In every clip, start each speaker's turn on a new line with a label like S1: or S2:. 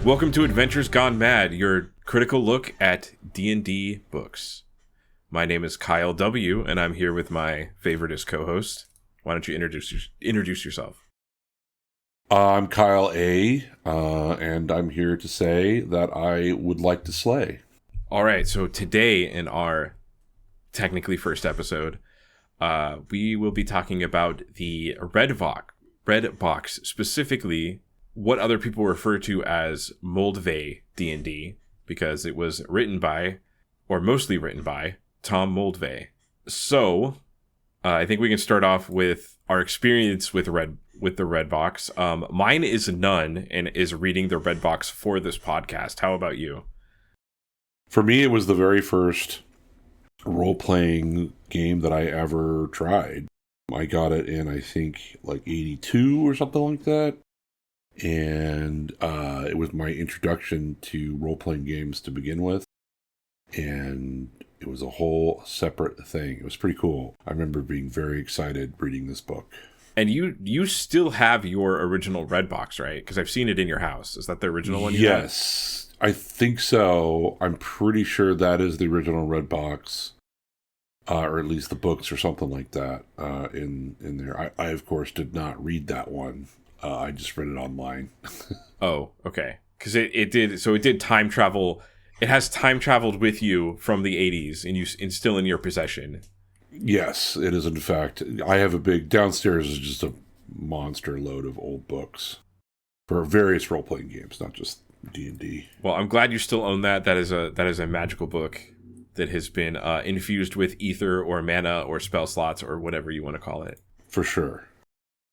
S1: Welcome to Adventures Gone Mad, your critical look at D&D books. My name is Kyle W., and I'm here with my favoritist co-host. Why don't you introduce yourself?
S2: I'm Kyle A., and I'm here to say that I would like to slay.
S1: All right, so today in our technically first episode, we will be talking about the Red Box, specifically what other people refer to as Moldvay D&D, because it was written by, or mostly written by, Tom Moldvay. So, I think we can start off with our experience with the Red Box. Mine is none and is reading the Red Box for this podcast. How about you?
S2: For me, it was the very first role-playing game that I ever tried. I got it in, I think, like 82 or something like that. And it was my introduction to role-playing games to begin with. And it was a whole separate thing. It was pretty cool. I remember being very excited reading this book. And
S1: you still have your original Red Box, right? Because I've seen it in your house. Is that the original one you have?
S2: Yes, I think so. I'm pretty sure that is the original Red Box. Or at least the books or something like that in there. I, of course, did not read that one. I just read it online.
S1: Oh, okay. Because it did time travel. It has time traveled with you from the 80s and still in your possession.
S2: Yes, it is in fact. I have a big, downstairs is just a monster load of old books for various role-playing games, not just D&D.
S1: Well, I'm glad you still own that. That is a magical book that has been infused with ether or mana or spell slots or whatever you want to call it.
S2: For sure.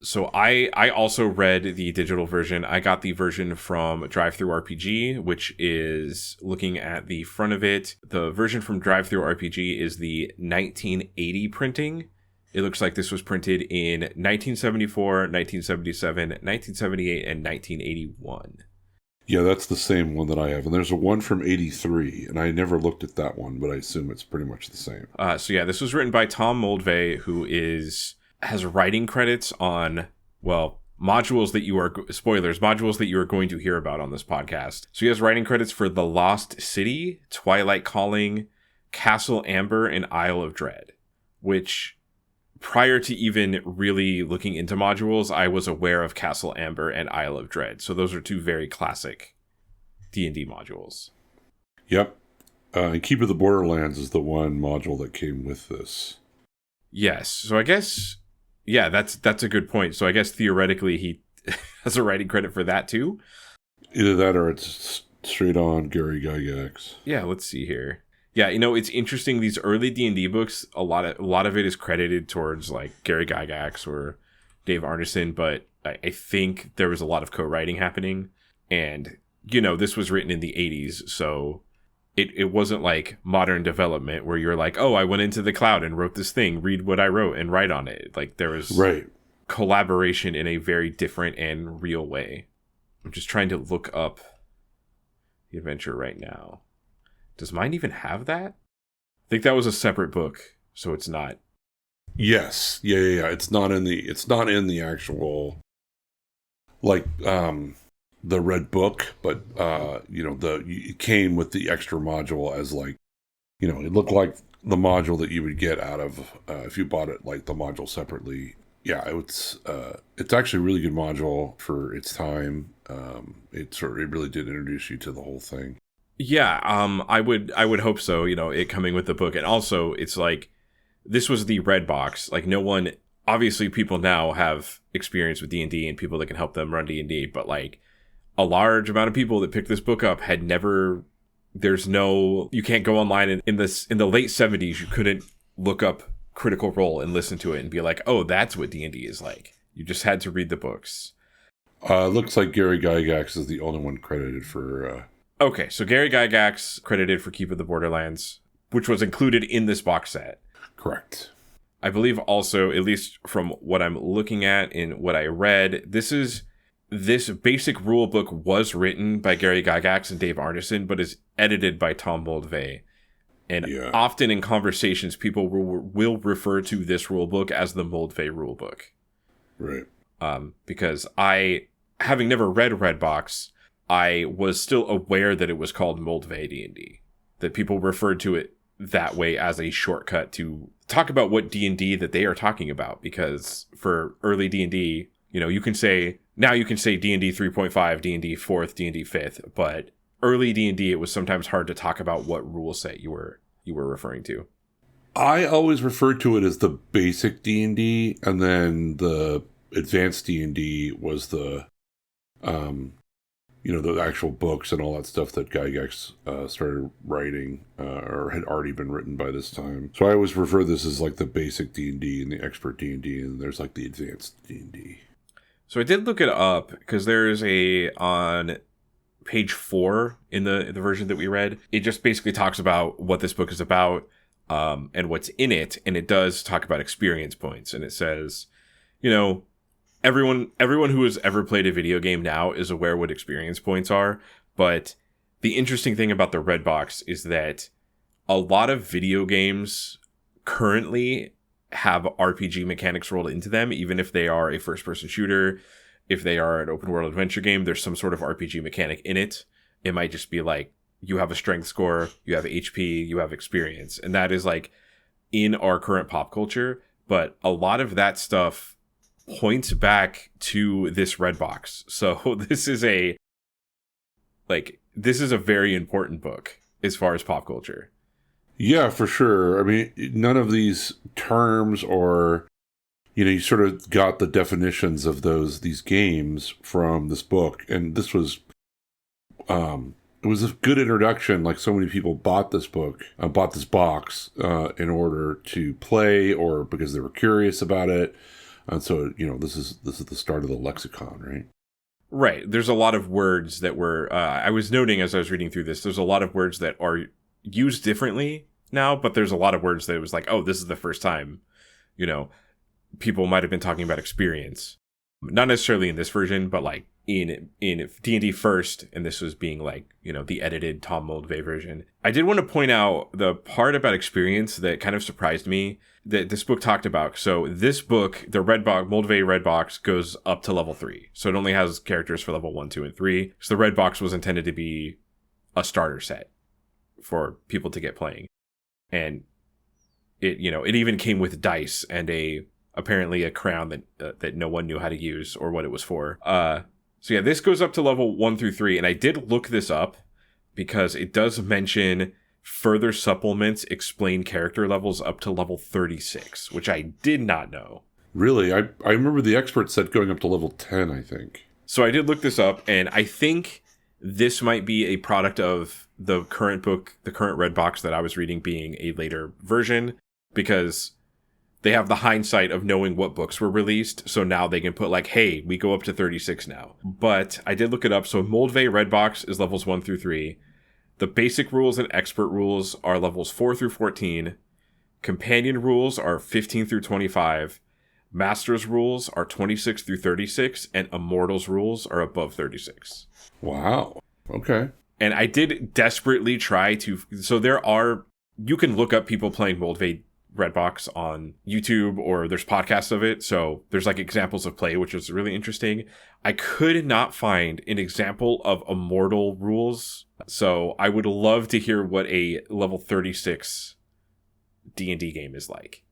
S1: So I also read the digital version. I got the version from DriveThruRPG, which is looking at the front of it. The version from DriveThruRPG is the 1980 printing. It looks like this was printed in 1974, 1977, 1978, and 1981.
S2: Yeah, that's the same one that I have. And there's a one from 83, and I never looked at that one, but I assume it's pretty much the same.
S1: So yeah, this was written by Tom Moldvay, who has writing credits on, modules that you are going to hear about on this podcast. So he has writing credits for The Lost City, Twilight Calling, Castle Amber, and Isle of Dread, which prior to even really looking into modules, I was aware of Castle Amber and Isle of Dread. So those are two very classic D&D modules.
S2: Yep. And Keep of the Borderlands is the one module that came with this.
S1: Yes. So I guess, yeah, that's a good point. So I guess theoretically he has a writing credit for that too.
S2: Either that or it's straight on Gary Gygax.
S1: Yeah, let's see here. Yeah, it's interesting. These early D&D books, a lot of it is credited towards like Gary Gygax or Dave Arneson, but I think there was a lot of co-writing happening. And, this was written in the 80s, so it wasn't like modern development where you're like, oh, I went into the cloud and wrote this thing, read what I wrote and write on it. Like there was collaboration in a very different and real way. I'm just trying to look up the adventure right now. Does mine even have that? I think that was a separate book, so it's not.
S2: Yes. Yeah. It's not in the actual, like, the red book, but, it came with the extra module as like, it looked like the module that you would get out of, if you bought it, like the module separately. Yeah, it's actually a really good module for its time. It really did introduce you to the whole thing.
S1: Yeah, I would hope so, it coming with the book. And also, it's like, this was the Red Box. Like, no one, obviously people now have experience with D&D and people that can help them run D&D, but like, a large amount of people that picked this book up had never, you can't go online. In the late 70s, you couldn't look up Critical Role and listen to it and be like, oh, that's what D&D is like. You just had to read the books.
S2: Looks like Gary Gygax is the only one credited for...
S1: Okay, so Gary Gygax credited for Keep of the Borderlands, which was included in this box set.
S2: Correct.
S1: I believe also, at least from what I'm looking at and what I read, this basic rule book was written by Gary Gygax and Dave Arneson, but is edited by Tom Moldvay. And often in conversations, people will refer to this rule book as the Moldvay rule book.
S2: Right.
S1: Because I, having never read Red Box, I was still aware that it was called Moldvay D&D, that people referred to it that way as a shortcut to talk about what D&D that they are talking about. Because for early D&D, you can say D&D 3.5, D&D 4th, D&D 5th, but early D&D, it was sometimes hard to talk about what rule set you were referring to.
S2: I always referred to it as the basic D&D, and then the advanced D&D was the the actual books and all that stuff that Gygax started writing or had already been written by this time. So I always refer this as like the basic D&D and the expert D&D, and there's like the advanced D&D.
S1: So I did look it up because there's on page 4 in the version that we read. It just basically talks about what this book is about and what's in it, and it does talk about experience points, and it says, everyone who has ever played a video game now is aware what experience points are, but the interesting thing about the Red Box is that a lot of video games currently have RPG mechanics rolled into them, even if they are a first-person shooter. If they are an open-world adventure game, there's some sort of RPG mechanic in it. It might just be like, you have a strength score, you have HP, you have experience, and that is like in our current pop culture, but a lot of that stuff points back to this Red Box. So this is a very important book as far as pop culture.
S2: Yeah, for sure. I mean, none of these terms or, you sort of got the definitions of these games from this book. And this was, it was a good introduction. Like, so many people bought this book, bought this box in order to play or because they were curious about it. And so, this is the start of the lexicon, right?
S1: Right. There's a lot of words that were, I was noting as I was reading through this, there's a lot of words that are used differently now, but there's a lot of words that it was like, oh, this is the first time, people might have been talking about experience. Not necessarily in this version, but like in D&D first, and this was being like, the edited Tom Moldvay version. I did want to point out the part about experience that kind of surprised me that this book talked about. So this book, the Red Box, Moldvay Red Box, goes up to level 3. So it only has characters for level 1, 2, and 3. So the Red Box was intended to be a starter set for people to get playing. And it even came with dice and apparently a crown that no one knew how to use or what it was for. So yeah, this goes up to level 1 through 3, and I did look this up because it does mention further supplements explain character levels up to level 36, which I did not know.
S2: Really? I remember the expert said going up to level 10, I think.
S1: So I did look this up, and I think this might be a product of the current book, the current Red Box that I was reading being a later version, because they have the hindsight of knowing what books were released, so now they can put like, hey, we go up to 36 now. But I did look it up, so Moldvay Red Box is levels 1 through 3. The basic rules and expert rules are levels 4 through 14. Companion rules are 15 through 25. Master's rules are 26 through 36. And Immortals rules are above 36.
S2: Wow. Okay.
S1: And I did desperately try to... So you can look up people playing Moldvay Red Box on YouTube, or there's podcasts of it. So there's like examples of play, which is really interesting. I could not find an example of Immortal rules. So I would love to hear what a level 36 D&D game is like.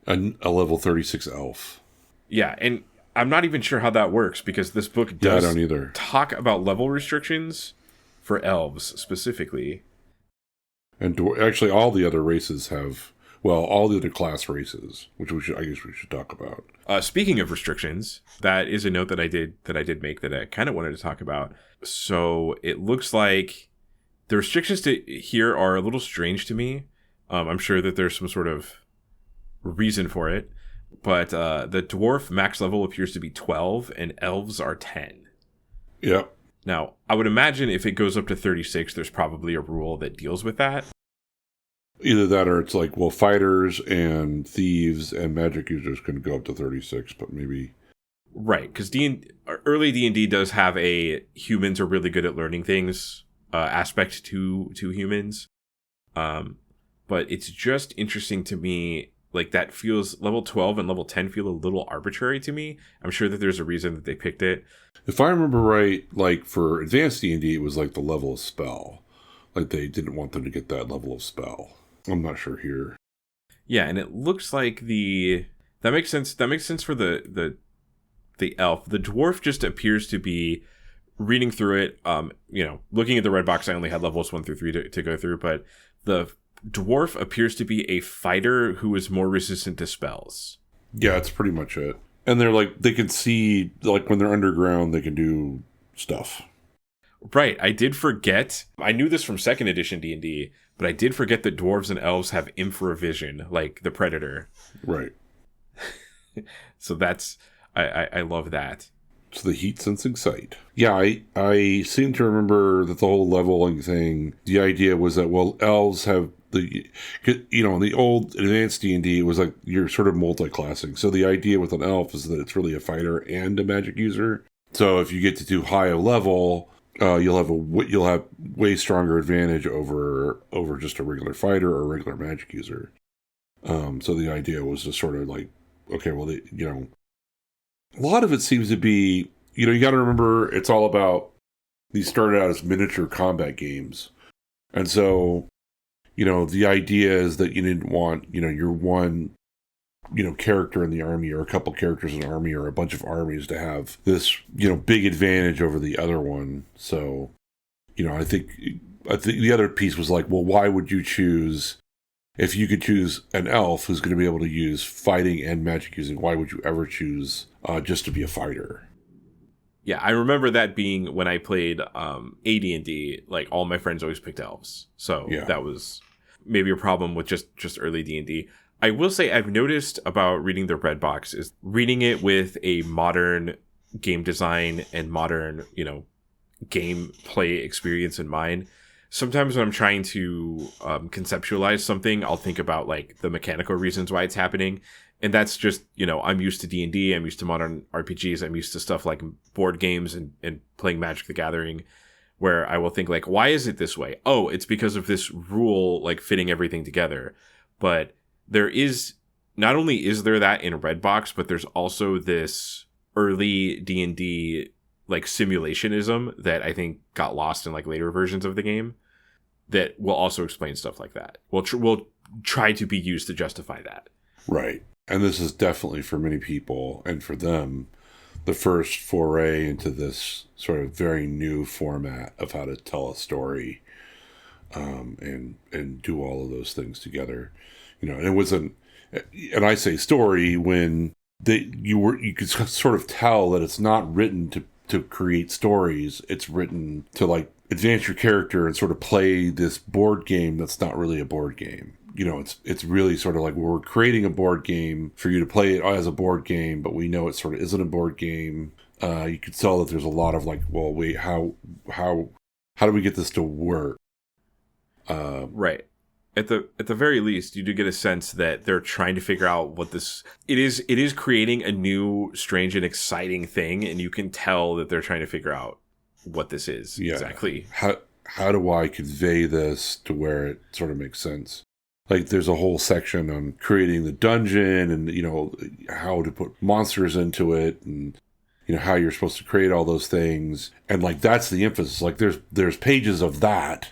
S2: A level 36 elf.
S1: Yeah, and I'm not even sure how that works because this book does
S2: I don't either.
S1: talk about level restrictions for elves specifically.
S2: And actually all the other races have... Well, all the other class races, which I guess we should talk about.
S1: Speaking of restrictions, that is a note that I did make that I kind of wanted to talk about. So it looks like the restrictions here are a little strange to me. I'm sure that there's some sort of reason for it, but the dwarf max level appears to be 12, and elves are 10.
S2: Yep.
S1: Now, I would imagine if it goes up to 36, there's probably a rule that deals with that.
S2: Either that or it's like, well, fighters and thieves and magic users can go up to 36, but maybe...
S1: Right, because early D&D does have a humans are really good at learning things aspect to humans. But it's just interesting to me like that feels, level 12 and level 10 feel a little arbitrary to me. I'm sure that there's a reason that they picked it.
S2: If I remember right, like for advanced D&D, it was like the level of spell. Like they didn't want them to get that level of spell. I'm not sure here.
S1: Yeah, and it looks like that makes sense. That makes sense for the elf. The dwarf just appears to be, reading through it, looking at the red box, I only had levels 1 through 3 to go through, but the dwarf appears to be a fighter who is more resistant to spells.
S2: Yeah, that's pretty much it. And they're like, they can see, like when they're underground, they can do stuff.
S1: Right, I did forget. I knew this from 2nd edition D&D, but I did forget that dwarves and elves have infravision, like the Predator.
S2: Right.
S1: So that's, I love that.
S2: So the heat sensing sight. Yeah, I seem to remember that the whole leveling thing, the idea was that, well, elves have in the old advanced D&D, it was like you're sort of multi-classing. So the idea with an elf is that it's really a fighter and a magic user. So if you get to too high a level, you'll have way stronger advantage over just a regular fighter or a regular magic user. So the idea was to sort of like, okay, well, a lot of it seems to be, you got to remember, it's all about, these started out as miniature combat games. And so, the idea is that you didn't want, your one, character in the army or a couple characters in the army or a bunch of armies to have this, big advantage over the other one. So, I think the other piece was like, well, why would you choose, if you could choose an elf who's going to be able to use fighting and magic using, why would you ever choose just to be a fighter?
S1: Yeah, I remember that being when I played AD&D, like all my friends always picked elves. So yeah. That was maybe a problem with just early D&D. I will say I've noticed about reading the Red Box is reading it with a modern game design and modern, game play experience in mind. Sometimes when I'm trying to conceptualize something, I'll think about like the mechanical reasons why it's happening. And that's just, I'm used to D&D, I'm used to modern RPGs, I'm used to stuff like board games and playing Magic the Gathering, where I will think like, why is it this way? Oh, it's because of this rule, like fitting everything together. But there is, not only is there that in Red Box, but there's also this early D&D like simulationism that I think got lost in like later versions of the game that will also explain stuff like that. We'll try to be used to justify that.
S2: Right. And this is definitely for many people and for them the first foray into this sort of very new format of how to tell a story and do all of those things together. And it was and I say story when you could sort of tell that it's not written to create stories. It's written to like advance your character and sort of play this board game that's not really a board game. It's really sort of like we're creating a board game for you to play it as a board game, but we know it sort of isn't a board game. You could tell that there's a lot of like, well, wait, how do we get this to work?
S1: Right. At the very least, you do get a sense that they're trying to figure out what this it is. It is creating a new, strange, and exciting thing, and you can tell that they're trying to figure out what this is exactly.
S2: How do I convey this to where it sort of makes sense? Like there's a whole section on creating the dungeon and, how to put monsters into it and, how you're supposed to create all those things. And like, that's the emphasis. Like there's pages of that,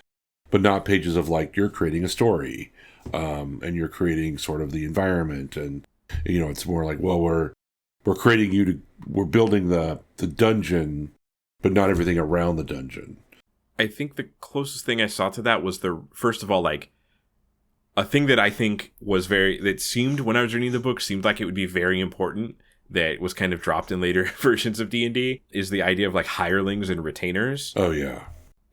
S2: but not pages of like, you're creating a story, and you're creating sort of the environment. And, it's more like, well, we're creating we're building the dungeon, but not everything around the dungeon.
S1: I think the closest thing I saw to that was first of all, like, a thing that I think that seemed, when I was reading the book, seemed like it would be very important, that was kind of dropped in later versions of D&D, is the idea of like hirelings and retainers.
S2: Oh, yeah.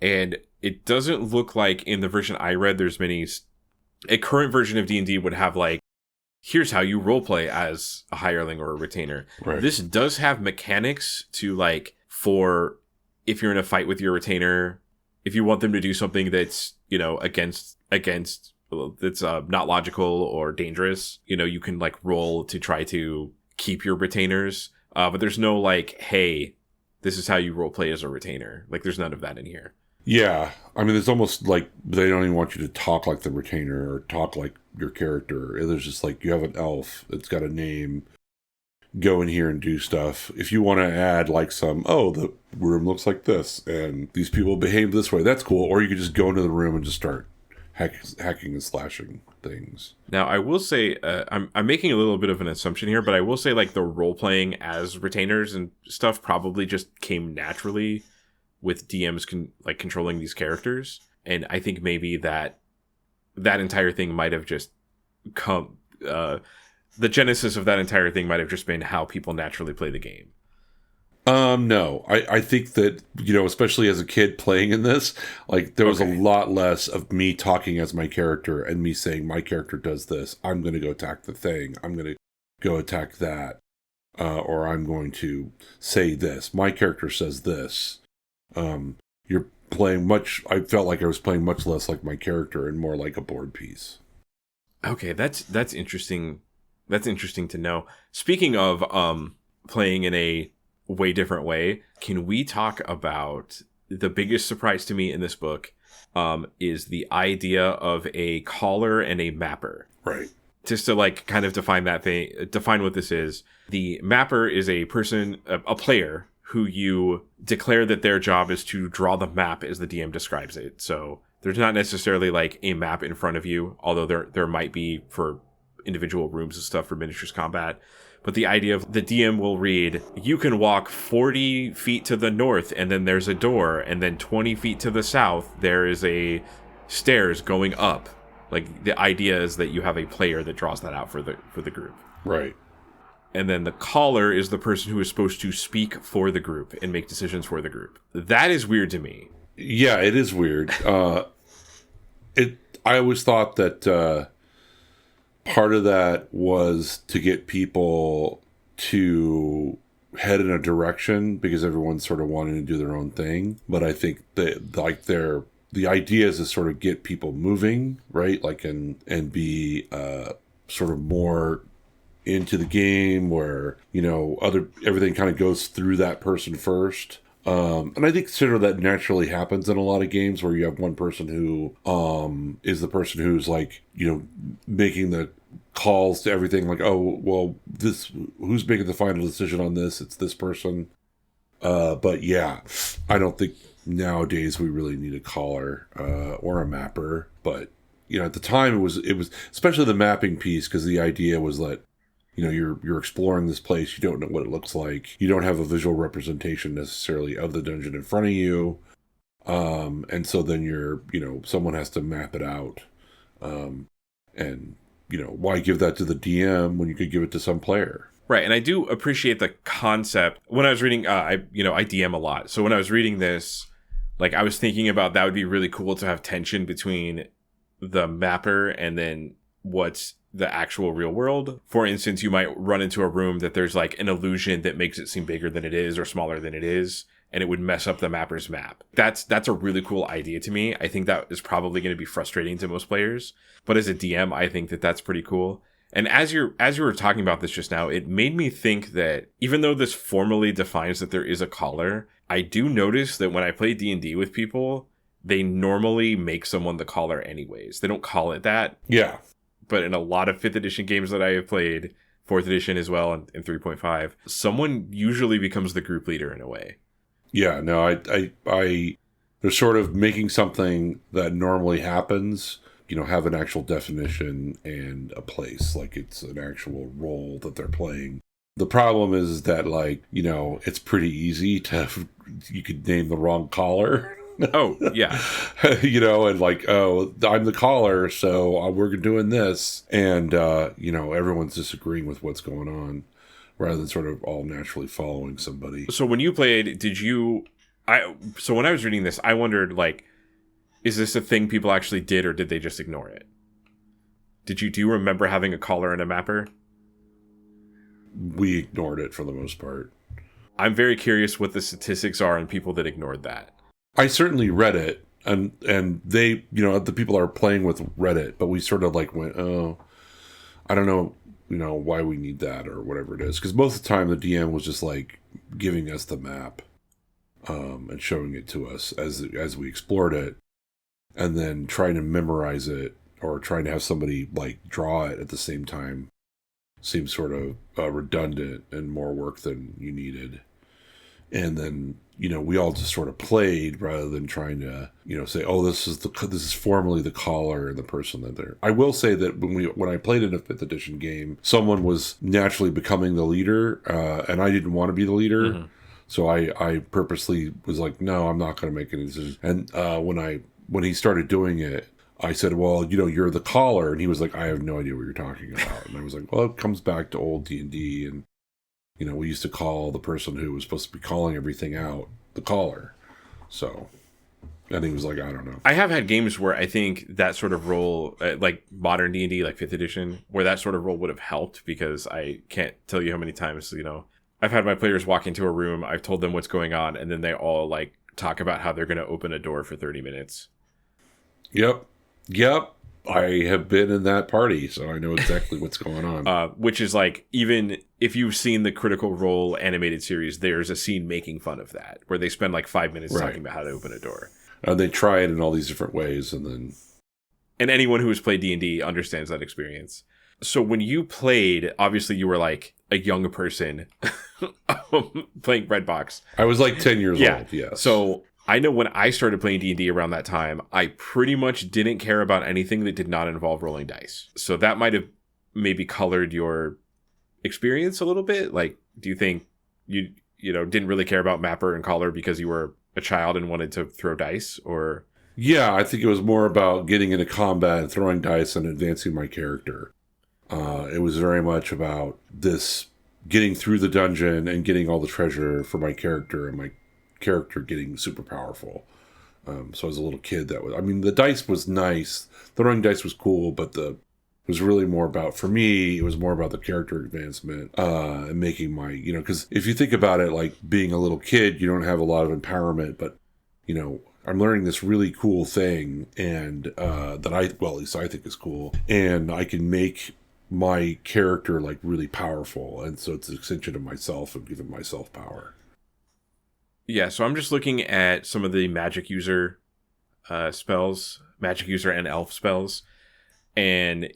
S1: And it doesn't look like in the version I read, there's a current version of D&D would have like, here's how you roleplay as a hireling or a retainer.
S2: Right.
S1: This does have mechanics to like, for if you're in a fight with your retainer, if you want them to do something that's, against that's not logical or dangerous, you can like roll to try to keep your retainers. But there's no like, hey, this is how you roleplay as a retainer. Like there's none of that in here.
S2: Yeah. I mean, it's almost like they don't even want you to talk like the retainer or talk like your character. There's just like, you have an elf, it's got a name, go in here and do stuff. If you want to add like the room looks like this and these people behave this way, that's cool. Or you could just go into the room and just start hacking and slashing things.
S1: Now, I will say, I'm making a little bit of an assumption here, but I will say like the role playing as retainers and stuff probably just came naturally with DMs controlling these characters. And I think maybe that entire thing might have just come, the genesis of that entire thing might have just been how people naturally play the game.
S2: No, I think that, especially as a kid playing in this, like there was a lot less of me talking as my character and me saying my character does this. I'm going to go attack the thing. I'm going to go attack that. Or I'm going to say this. My character says this. You're playing I felt like I was playing much less like my character and more like a board piece.
S1: Okay, that's interesting. That's interesting to know. Speaking of playing in a way different way, can we talk about the biggest surprise to me in this book is the idea of a caller and a mapper.
S2: Right.
S1: Just to like kind of define what this is. The mapper is a person, a player who you declare that their job is to draw the map as the DM describes it. So there's not necessarily like a map in front of you, although there might be for individual rooms and stuff for miniatures combat. But the idea of the DM will read, you can walk 40 feet to the north and then there's a door, and then 20 feet to the south there is a stairs going up. Like the idea is that you have a player that draws that out for the group.
S2: Right. And
S1: then the caller is the person who is supposed to speak for the group and make decisions for the group. That is weird to me.
S2: Yeah, it is weird. I always thought that part of that was to get people to head in a direction because everyone's sort of wanting to do their own thing. But I think that the idea is to sort of get people moving, right? Like and be sort of more into the game where, everything kind of goes through that person first. And I think sort of that naturally happens in a lot of games where you have one person who is the person who's like, making the calls to everything, like, oh, well, who's making the final decision on this? It's this person. But yeah, I don't think nowadays we really need a caller or a mapper. But, at the time it was especially the mapping piece, because the idea was that, you're exploring this place. You don't know what it looks like. You don't have a visual representation necessarily of the dungeon in front of you. And so then someone has to map it out. And, why give that to the DM when you could give it to some player?
S1: Right. And I do appreciate the concept. When I was reading, I DM a lot. So when I was reading this, like I was thinking about that would be really cool to have tension between the mapper and then what's the actual real world. For instance, you might run into a room that there's like an illusion that makes it seem bigger than it is or smaller than it is, and it would mess up the mapper's map. That's a really cool idea to me. I think that is probably going to be frustrating to most players, but as a DM, I think that that's pretty cool. And as you were talking about this just now, it made me think that even though this formally defines that there is a caller, I do notice that when I play D&D with people, they normally make someone the caller anyways. They don't call it that.
S2: Yeah.
S1: But in a lot of 5th edition games that I have played, 4th edition as well, and 3.5, someone usually becomes the group leader in a way.
S2: Yeah, no, I they're sort of making something that normally happens, have an actual definition and a place, like it's an actual role that they're playing. The problem is that, like, it's pretty easy you could name the wrong caller.
S1: Oh, yeah.
S2: And like, oh, I'm the caller, so we're doing this. And, everyone's disagreeing with what's going on rather than sort of all naturally following somebody.
S1: So when you played, so when I was reading this, I wondered, like, is this a thing people actually did or did they just ignore it? Do you remember having a caller and a mapper?
S2: We ignored it for the most part.
S1: I'm very curious what the statistics are on people that ignored that.
S2: I certainly read it, and they, the people are playing with read it, but we sort of like went, oh, I don't know, why we need that or whatever it is. Because most of the time the DM was just like giving us the map. and showing it to us as we explored it, and then trying to memorize it or trying to have somebody like draw it at the same time seems sort of redundant and more work than you needed. And then, we all just sort of played rather than trying to, say, oh, this is formally the caller and the person that they're. I will say that when I played in a 5th edition game, someone was naturally becoming the leader, and I didn't want to be the leader. Mm-hmm. So I purposely was like, no, I'm not going to make any decisions. And when he started doing it, I said, well, you're the caller. And he was like, I have no idea what you're talking about. And I was like, well, it comes back to old D&D. And, we used to call the person who was supposed to be calling everything out the caller. So, and he was like, I don't know.
S1: I have had games where I think that sort of role, like modern D&D, like 5th edition, where that sort of role would have helped, because I can't tell you how many times, I've had my players walk into a room, I've told them what's going on, and then they all like talk about how they're going to open a door for 30 minutes.
S2: Yep. I have been in that party, so I know exactly what's going on.
S1: Which is like, even if you've seen the Critical Role animated series, there's a scene making fun of that, where they spend like 5 minutes talking about how to open a door.
S2: They try it in all these different ways, and
S1: anyone who has played D&D understands that experience. So when you played, obviously you were like a young person playing Red Box.
S2: I was like 10 years old, yes.
S1: So I know when I started playing D&D around that time, I pretty much didn't care about anything that did not involve rolling dice. So that might have maybe colored your experience a little bit. Like, do you think you didn't really care about Mapper and Caller because you were a child and wanted to throw dice? Or
S2: yeah, I think it was more about getting into combat and throwing dice and advancing my character. It was very much about this getting through the dungeon and getting all the treasure for my character, and my character getting super powerful. So as a little kid, the dice was nice. Throwing dice was cool, but it was really more about, for me, it was more about the character advancement, and making my, because if you think about it, like being a little kid, you don't have a lot of empowerment, but, I'm learning this really cool thing, and that at least I think is cool, and I can make my character like really powerful, and so it's an extension of myself and giving myself power.
S1: Yeah, so I'm just looking at some of the magic user spells, magic user and elf spells. And,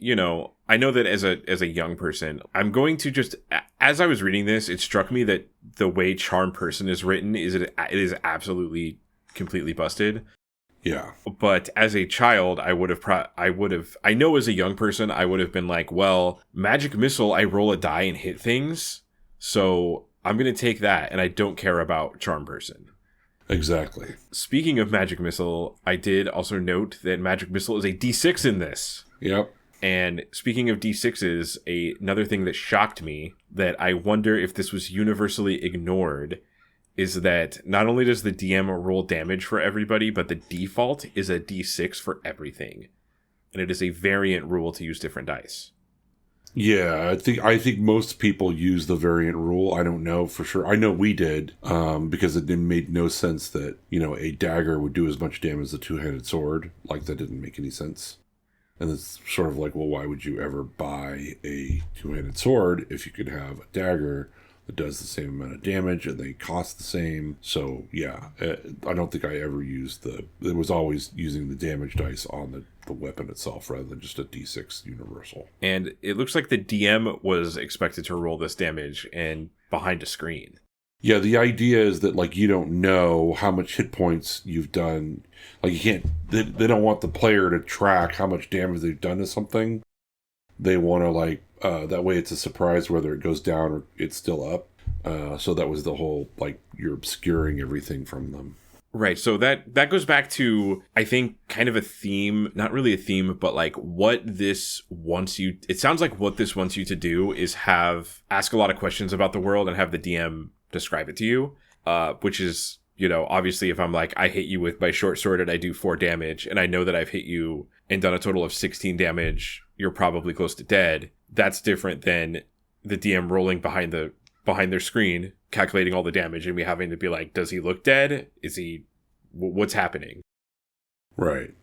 S1: I know that as a young person, I'm going to just, as I was reading this, it struck me that the way Charm Person is written it is absolutely completely busted.
S2: Yeah.
S1: But as a child, I know as a young person, I would have been like, well, Magic Missile, I roll a die and hit things. So I'm going to take that, and I don't care about Charm Person.
S2: Exactly.
S1: Speaking of Magic Missile, I did also note that Magic Missile is a D6 in this.
S2: Yep.
S1: And speaking of D6s, another thing that shocked me, that I wonder if this was universally ignored, is that not only does the DM roll damage for everybody, but the default is a D6 for everything. And it is a variant rule to use different dice.
S2: Yeah, I think most people use the variant rule. I don't know for sure. I know we did, because it made no sense that, a dagger would do as much damage as a two-handed sword. Like, that didn't make any sense. And it's sort of like, well, why would you ever buy a two-handed sword if you could have a dagger that does the same amount of damage and they cost the same? So, yeah, I don't think I ever used it was always using the damage dice on the weapon itself rather than just a D6 universal.
S1: And it looks like the DM was expected to roll this damage and behind a screen.
S2: Yeah, the idea is that, like, you don't know how much hit points you've done. Like, you can't, they don't want the player to track how much damage they've done to something. They want to, like, that way it's a surprise whether it goes down or it's still up. So that was the whole, like, you're obscuring everything from them.
S1: Right, so that goes back to, I think, kind of a theme, not really a theme, but like what this wants you, it sounds like what this wants you to do is ask a lot of questions about the world and have the DM describe it to you, which is, obviously if I'm like, I hit you with my short sword and I do 4 damage, and I know that I've hit you and done a total of 16 damage, you're probably close to dead. That's different than the DM rolling behind their screen, calculating all the damage, and me having to be like, does he look dead? What's happening?
S2: Right.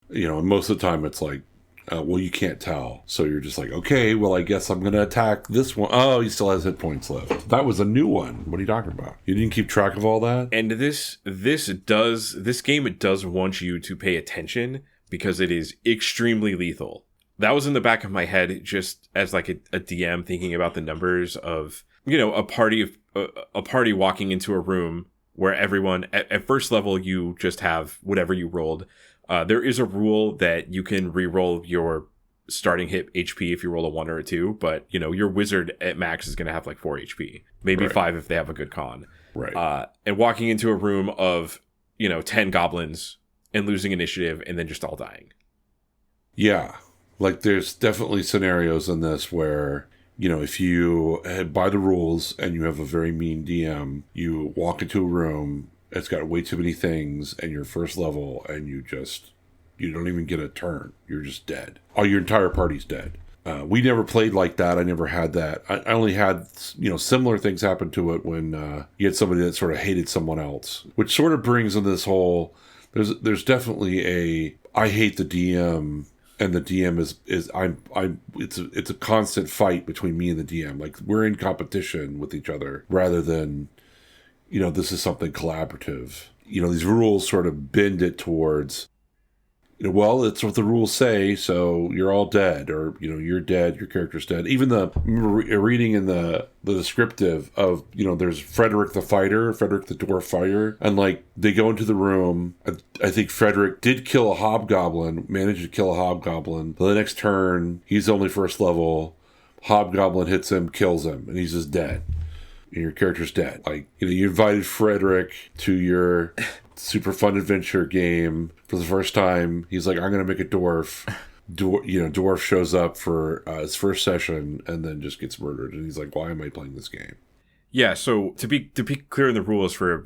S2: And most of the time it's like, Well, you can't tell. So you're just like, okay, well, I guess I'm going to attack this one. Oh, he still has hit points left. That was a new one. What are you talking about? You didn't keep track of all that?
S1: And this game, it does want you to pay attention because it is extremely lethal. That was in the back of my head just as like a DM thinking about the numbers of, a party walking into a room where everyone at first level, you just have whatever you rolled. There is a rule that you can re-roll your starting hit HP if you roll a 1 or a 2, but your wizard at max is going to have like 4 HP, maybe 5 if they have a good con.
S2: Right.
S1: And walking into a room of 10 goblins and losing initiative and then just all dying.
S2: Yeah, like there's definitely scenarios in this where if you by the rules and you have a very mean DM, you walk into a room, it's got way too many things, and you're first level, and you don't even get a turn. You're just dead. Your entire party's dead. We never played like that. I never had that. I only had, similar things happen to it when you had somebody that sort of hated someone else, which sort of brings in this whole, there's definitely I hate the DM, and the DM it's a constant fight between me and the DM. Like, we're in competition with each other rather than, this is something collaborative. These rules sort of bend it towards, well, it's what the rules say, so you're all dead, or, you're dead, your character's dead. Even I remember reading in the descriptive of, there's Frederick the fighter, Frederick the dwarf fighter, and, like, they go into the room. I think Frederick did kill a hobgoblin, managed to kill a hobgoblin. But the next turn, he's only first level, hobgoblin hits him, kills him, and he's just dead. And your character's dead. Like, you invited Frederick to your super fun adventure game for the first time. He's like, I'm going to make a dwarf. Dwarf shows up for his first session and then just gets murdered. And he's like, why am I playing this game?
S1: Yeah, so to be clear in the rules for,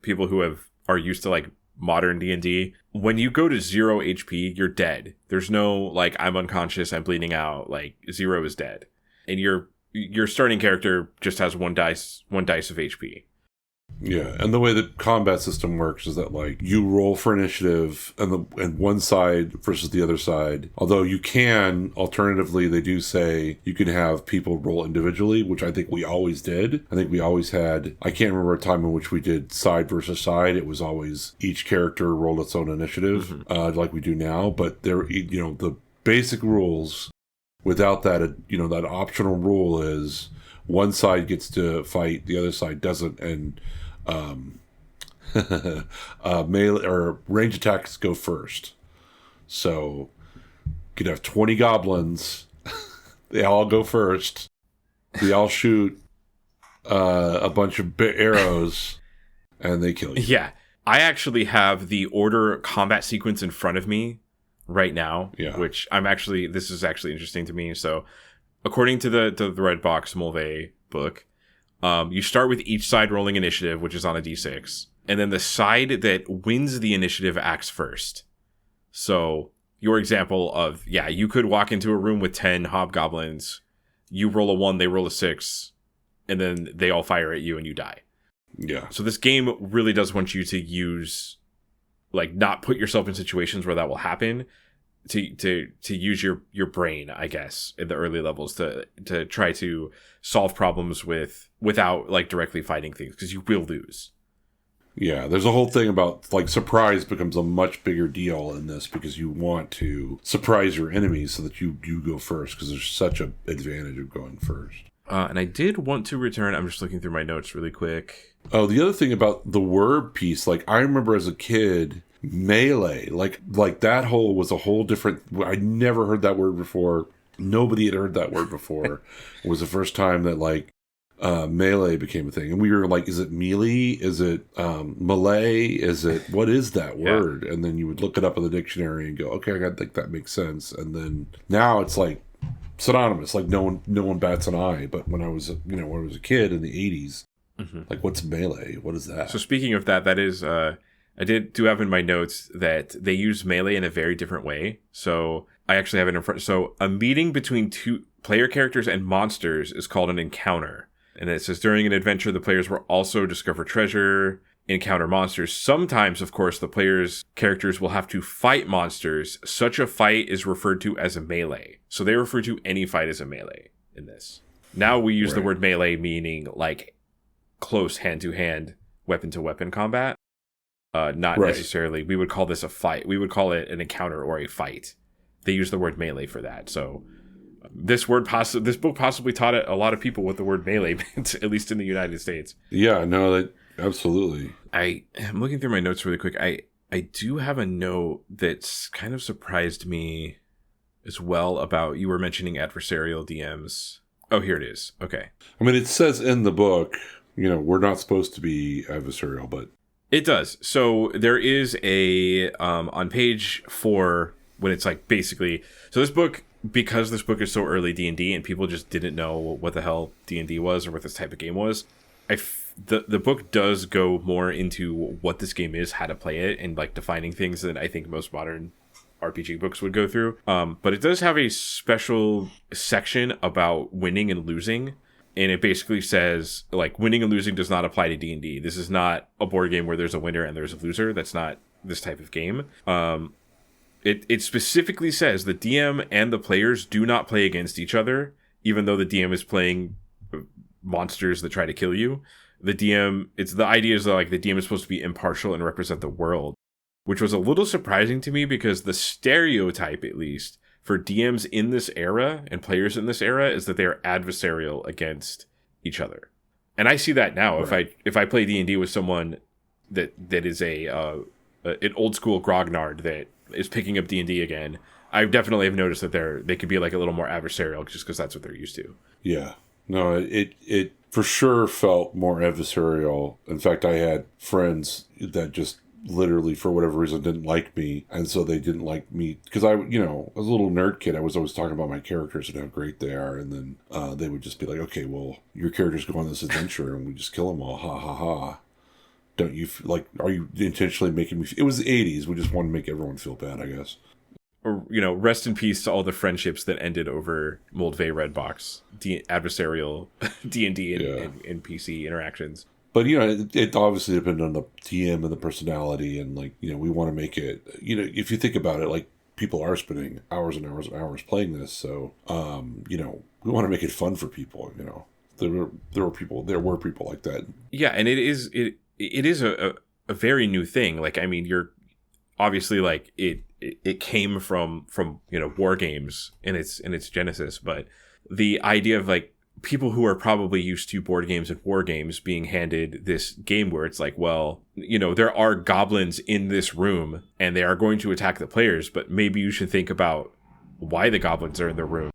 S1: people who are used to like modern D&D, when you go to 0 HP, you're dead. There's no like, I'm unconscious, I'm bleeding out. Like, 0 is dead. And your starting character just has one dice of HP.
S2: Yeah, and the way the combat system works is that, like, you roll for initiative and one side versus the other side. Although you can, alternatively, they do say you can have people roll individually, which I think we always did. I think we always had, I can't remember a time in which we did side versus side. It was always each character rolled its own initiative, like we do now. But there, the basic rules, without that, that optional rule is one side gets to fight, the other side doesn't, and melee or range attacks go first. So you could have 20 goblins. They all go first. They all shoot a bunch of arrows, and they kill you.
S1: Yeah, I actually have the order combat sequence in front of me right now, which this is actually interesting to me. So according to the Red Box Moldvay book, you start with each side rolling initiative, which is on a d6, and then the side that wins the initiative acts first. So your example of, you could walk into a room with 10 hobgoblins, you roll a 1, they roll a 6, and then they all fire at you and you die.
S2: Yeah.
S1: So this game really does want you to use, like, not put yourself in situations where that will happen, to use your brain, I guess, in the early levels to try to solve problems without like directly fighting things, because you will lose.
S2: Yeah, there's a whole thing about, like, surprise becomes a much bigger deal in this because you want to surprise your enemies so that you go first, because there's such an advantage of going first.
S1: And I did want to return, I'm just looking through my notes really quick.
S2: Oh, the other thing about the word piece, like, I remember as a kid, melee, like that whole was a whole different, I never heard that word before. Nobody had heard that word before. It was the first time that, like, melee became a thing, and we were like, is it melee, is it melee, is it, what is that word? And then you would look it up in the dictionary and go, okay, I think that makes sense. And then now it's like synonymous, like no one bats an eye. But when I was a kid in the 80s, like, what's melee, what is that?
S1: So speaking of that is I do have in my notes that they use melee in a very different way. So I actually have it in front. So a meeting between two player characters and monsters is called an encounter. And it says, during an adventure, the players will also discover treasure, encounter monsters. Sometimes, of course, the player's characters will have to fight monsters. Such a fight is referred to as a melee. So they refer to any fight as a melee in this. Now we use the word melee meaning like close hand-to-hand, weapon-to-weapon combat. Not necessarily. We would call this a fight. We would call it an encounter or a fight. They use the word melee for that. So this book possibly taught a lot of people what the word melee meant, at least in the United States.
S2: Yeah, no, absolutely.
S1: I'm looking through my notes really quick. I do have a note that's kind of surprised me as well about, you were mentioning adversarial DMs. Oh, here it is. Okay.
S2: I mean, it says in the book, we're not supposed to be adversarial, but
S1: it does. So there is a, on page 4, when it's like basically, so this book, because this book is so early D&D and people just didn't know what the hell D&D was or what this type of game was, the book does go more into what this game is, how to play it, and like defining things than I think most modern RPG books would go through. But it does have a special section about winning and losing. And it basically says, like, winning and losing does not apply to D&D. This is not a board game where there's a winner and there's a loser. That's not this type of game. It specifically says the DM and the players do not play against each other, even though the DM is playing monsters that try to kill you. The idea is that, like, the DM is supposed to be impartial and represent the world, which was a little surprising to me because the stereotype, at least, for DMs in this era and players in this era is that they are adversarial against each other. And I see that now. Right. If I play D&D with someone that is an old school grognard that is picking up D&D again, I definitely have noticed that they could be like a little more adversarial just because that's what they're used to.
S2: Yeah. No, it for sure felt more adversarial. In fact, I had friends that just literally, for whatever reason, didn't like me, and so they didn't like me because I was a little nerd kid. I was always talking about my characters and how great they are, and then they would just be like, "Okay, well, your characters go on this adventure, and we just kill them all, ha ha ha." Don't you are you intentionally making me? It was the '80s. We just wanted to make everyone feel bad, I guess.
S1: Or rest in peace to all the friendships that ended over Moldvay Red Box, adversarial D&D and PC interactions.
S2: But, it obviously depended on the TM and the personality. And, we want to make it, if you think about it, like, people are spending hours and hours and hours playing this. So, we want to make it fun for people, There were people like that.
S1: Yeah, and it is a very new thing. Like, I mean, you're obviously, like, it came from war games in its genesis. But the idea of, like, people who are probably used to board games and war games being handed this game where it's like, well, there are goblins in this room and they are going to attack the players, but maybe you should think about why the goblins are in the room,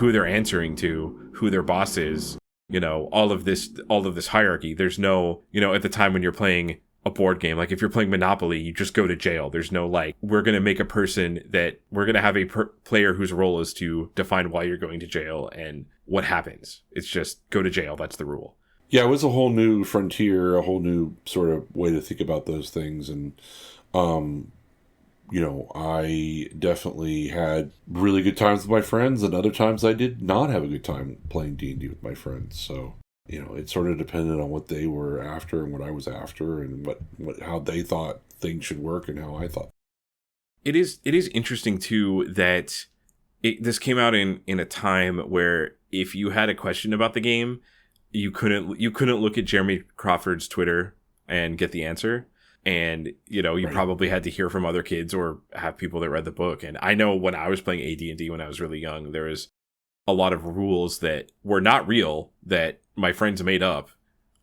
S1: who they're answering to, who their boss is, all of this hierarchy. There's no, at the time when you're playing a board game, like if you're playing Monopoly, you just go to jail. There's no we're going to make a person that we're going to have a player whose role is to define why you're going to jail and what happens. It's just go to jail. That's the rule.
S2: Yeah, it was a whole new frontier, a whole new sort of way to think about those things. And, I definitely had really good times with my friends, and other times I did not have a good time playing D&D with my friends. So, it sort of depended on what they were after and what I was after, and how they thought things should work and how I thought.
S1: It is interesting too that this came out in a time where if you had a question about the game, you couldn't look at Jeremy Crawford's Twitter and get the answer. And, you probably had to hear from other kids or have people that read the book. And I know when I was playing AD&D when I was really young, there was a lot of rules that were not real that my friends made up,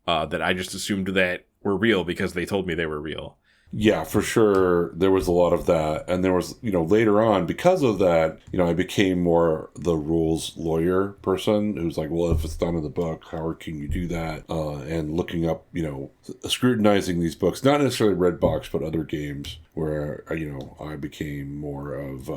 S1: that I just assumed that were real because they told me they were real.
S2: Yeah, for sure. There was a lot of that. And there was, later on, because of that, I became more the rules lawyer person who's like, well, if it's not in the book, how can you do that? And looking up, scrutinizing these books, not necessarily Red Box, but other games where, I became more of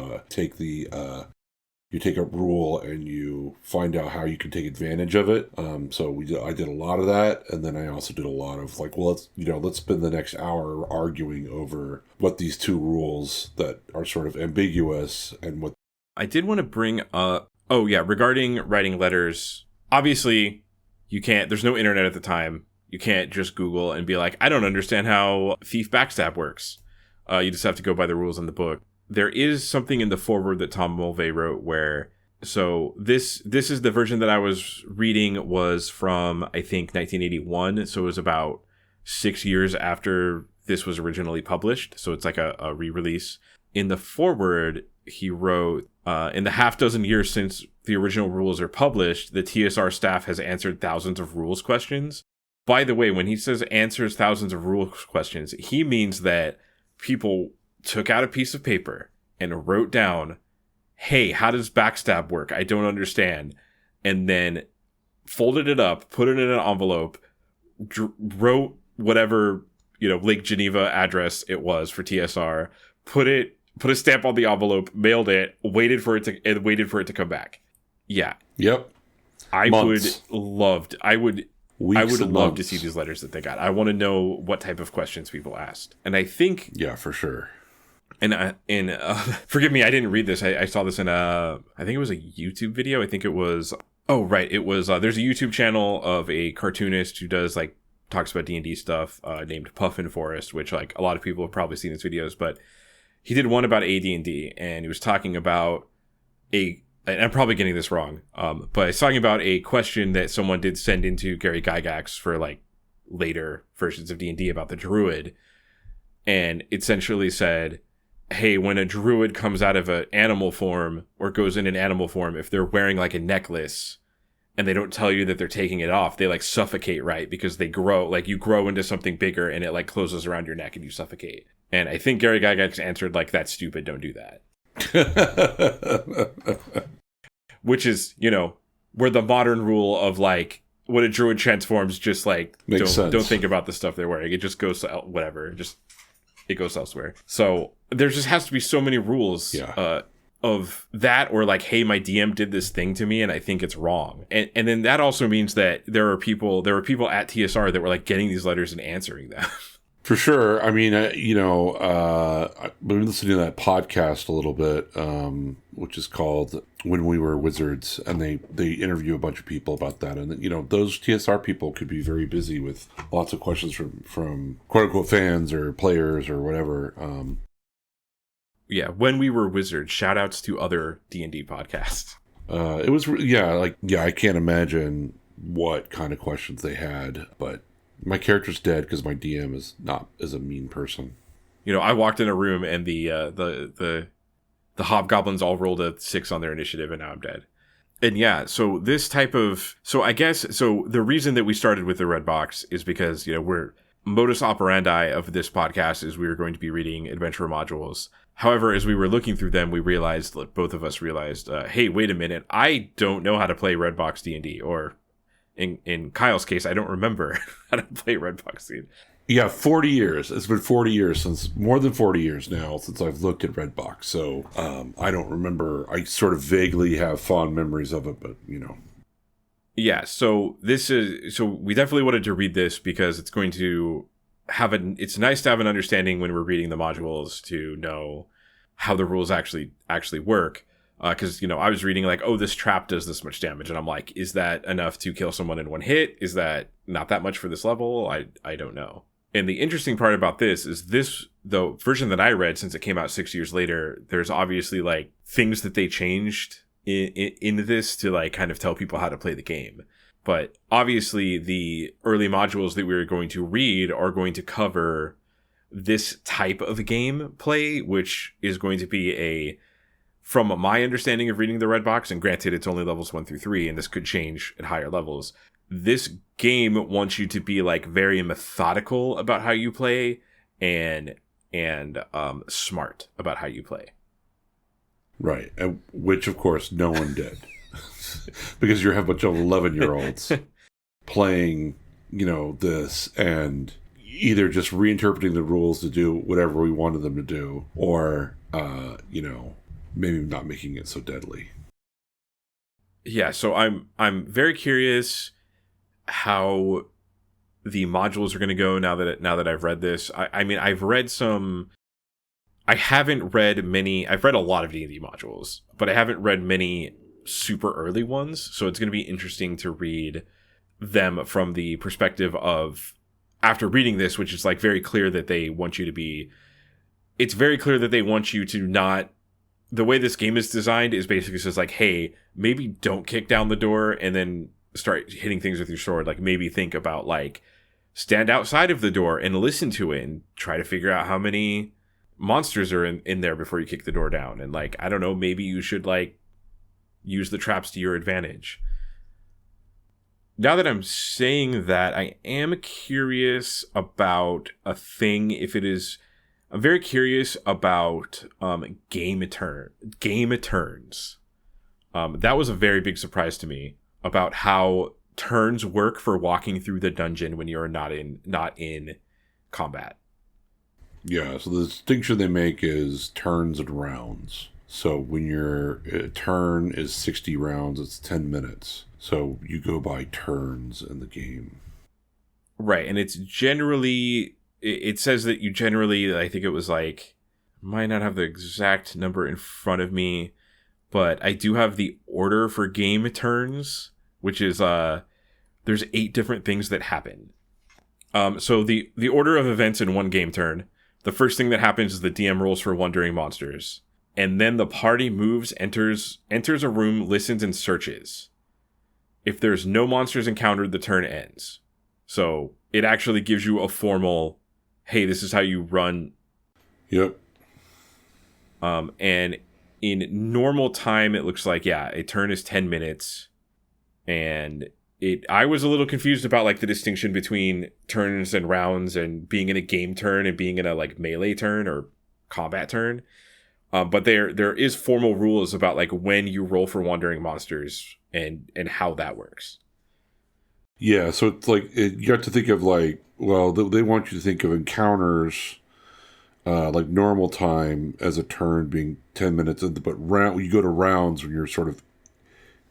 S2: you take a rule and you find out how you can take advantage of it. So I did a lot of that, and then I also did a lot of let's spend the next hour arguing over what these two rules that are sort of ambiguous and what.
S1: I did want to bring up. Oh yeah, regarding writing letters. Obviously, you can't. There's no internet at the time. You can't just Google and be like, I don't understand how thief backstab works. You just have to go by the rules in the book. There is something in the foreword that Tom Moldvay wrote where, so this is the version that I was reading was from, I think, 1981. So it was about 6 years after this was originally published. So it's like a re-release. In the foreword, he wrote, in the half dozen years since the original rules are published, the TSR staff has answered thousands of rules questions. By the way, when he says answers thousands of rules questions, he means that people took out a piece of paper and wrote down, hey, how does backstab work? I don't understand. And then folded it up, put it in an envelope, wrote whatever, Lake Geneva address it was for TSR, put a stamp on the envelope, mailed it, waited for it to come back. Yeah.
S2: Yep.
S1: I
S2: Months.
S1: would
S2: Weeks and
S1: love to
S2: months.
S1: see these letters that they got. I want to know what type of questions people asked. And I think,
S2: Yeah, for sure.
S1: and forgive me, I didn't read this. I saw this in I think it was a YouTube video. I think it was, oh, right. It was, there's a YouTube channel of a cartoonist who does talks about D&D stuff, named Puffin Forest, which a lot of people have probably seen his videos, but he did one about AD&D, and he was talking about and I'm probably getting this wrong, but he's talking about a question that someone did send into Gary Gygax for later versions of D&D about the druid, and it essentially said, hey, when a druid comes out of an animal form or goes in an animal form, if they're wearing a necklace and they don't tell you that they're taking it off, they suffocate, right? Because they grow, you grow into something bigger and it closes around your neck and you suffocate. And I think Gary Gygax answered that's stupid, don't do that. Which is, where the modern rule of when a druid transforms, just don't think about the stuff they're wearing. It just goes to whatever. It goes elsewhere. So there just has to be so many rules of that, or hey, my DM did this thing to me and I think it's wrong. And then that also means that there were people at TSR that were getting these letters and answering them.
S2: For sure. I mean, I've been listening to that podcast a little bit, which is called When We Were Wizards, and they interview a bunch of people about that. And, those TSR people could be very busy with lots of questions from quote-unquote fans or players or whatever.
S1: Yeah, When We Were Wizards, shout-outs to other D&D podcasts.
S2: It was, I can't imagine what kind of questions they had, but my character's dead because my DM is a mean person.
S1: I walked in a room and the hobgoblins all rolled a 6 on their initiative and now I'm dead. And yeah, so I guess the reason that we started with the Red Box is because, we're modus operandi of this podcast is we were going to be reading adventure modules. However, as we were looking through them, both of us realized, hey, wait a minute, I don't know how to play Red Box D&D, or in Kyle's case, I don't remember how to play Red Box D&D.
S2: Yeah, 40 years. It's been 40 years more than 40 years now since I've looked at Red Box. So I don't remember. I sort of vaguely have fond memories of it, but
S1: Yeah, so we definitely wanted to read this because it's going to it's nice to have an understanding when we're reading the modules to know how the rules actually work. Because, I was reading this trap does this much damage. And I'm like, is that enough to kill someone in one hit? Is that not that much for this level? I don't know. And the interesting part about this is the version that I read, since it came out 6 years later, there's obviously things that they changed in this to kind of tell people how to play the game. But obviously the early modules that we're going to read are going to cover this type of game play, which is going to be from my understanding of reading the Red Box, and granted it's only levels 1 through 3, and this could change at higher levels, this game wants you to be very methodical about how you play and smart about how you play.
S2: Right. Which, of course, no one did. Because you have a bunch of 11-year-olds playing, this, and either just reinterpreting the rules to do whatever we wanted them to do, or, maybe not making it so deadly.
S1: Yeah, so I'm very curious how the modules are going to go now that I've read this. I mean, I've read some. I haven't read many. I've read a lot of D&D modules, but I haven't read many super early ones. So it's going to be interesting to read them from the perspective of, after reading this, which is like very clear that they want you to be, it's very clear that they want you to not, the way this game is designed is basically says like, hey, maybe don't kick down the door and then start hitting things with your sword. Like maybe think about like, stand outside of the door and listen to it and try to figure out how many monsters are in there before you kick the door down. And like, I don't know, maybe you should like use the traps to your advantage. Now that I'm saying that, I am curious about a thing. I'm very curious about game turns. That was a very big surprise to me about how turns work for walking through the dungeon when you're not in combat.
S2: Yeah, so the distinction they make is turns and rounds. So when your turn is 60 rounds, it's 10 minutes. So you go by turns in the game.
S1: Right, and it's generally, it says that you generally, I think it was like, might not have the exact number in front of me, but I do have the order for game turns, which is, there's 8 different things that happen. So the order of events in one game turn, the first thing that happens is the DM rolls for wandering monsters. And then the party moves, enters a room, listens, and searches. If there's no monsters encountered, the turn ends. So it actually gives you a formal, hey, this is how you run.
S2: Yep.
S1: And in normal time, it looks like, yeah, a turn is 10 minutes. And I was a little confused about like the distinction between turns and rounds and being in a game turn and being in a like melee turn or combat turn. But there is formal rules about like when you roll for wandering monsters and how that works.
S2: Yeah, so it's like you have to think of like, well, they want you to think of encounters like normal time as a turn being 10 minutes, but you go to rounds when you're sort of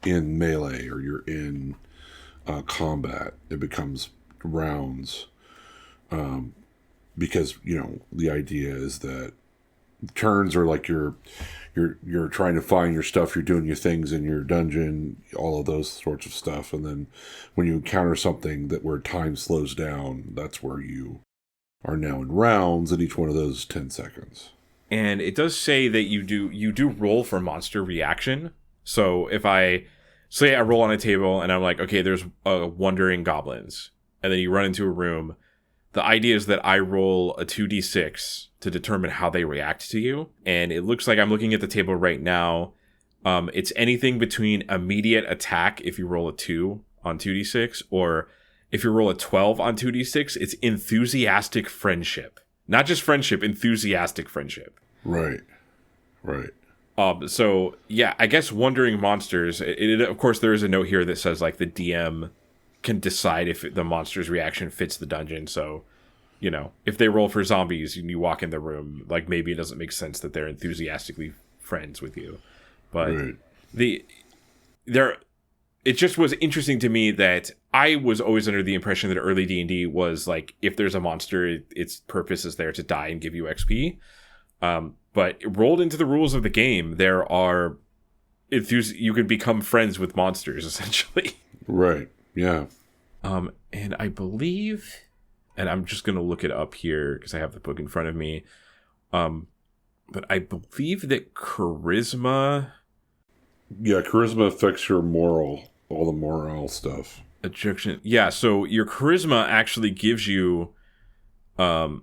S2: in melee or you're in combat. It becomes rounds because the idea is that turns are like you're trying to find your stuff, you're doing your things in your dungeon, all of those sorts of stuff, and then when you encounter something where time slows down, that's where you are now in rounds, and each one of those is 10 seconds.
S1: And it does say that you do roll for monster reaction. So if I roll on a table and I'm like, okay, there's wandering goblins, and then you run into a room. The idea is that I roll a 2d6 to determine how they react to you. And it looks like I'm looking at the table right now. It's anything between immediate attack if you roll a 2 on 2d6, or if you roll a 12 on 2d6, it's enthusiastic friendship. Not just friendship, enthusiastic friendship.
S2: Right.
S1: So, yeah, I guess wandering monsters, of course, there is a note here that says, like, the DM can decide if the monster's reaction fits the dungeon. So, if they roll for zombies and you walk in the room, like, maybe it doesn't make sense that they're enthusiastically friends with you. But right. It just was interesting to me that I was always under the impression that early D&D was, like, if there's a monster, its purpose is there to die and give you XP. But rolled into the rules of the game, there are you can become friends with monsters, essentially.
S2: Right. Yeah.
S1: And I believe, and I'm just going to look it up here because I have the book in front of me. But I believe that charisma.
S2: Yeah, charisma affects your moral, all the morale stuff.
S1: Attraction. Yeah, so your charisma actually gives you, so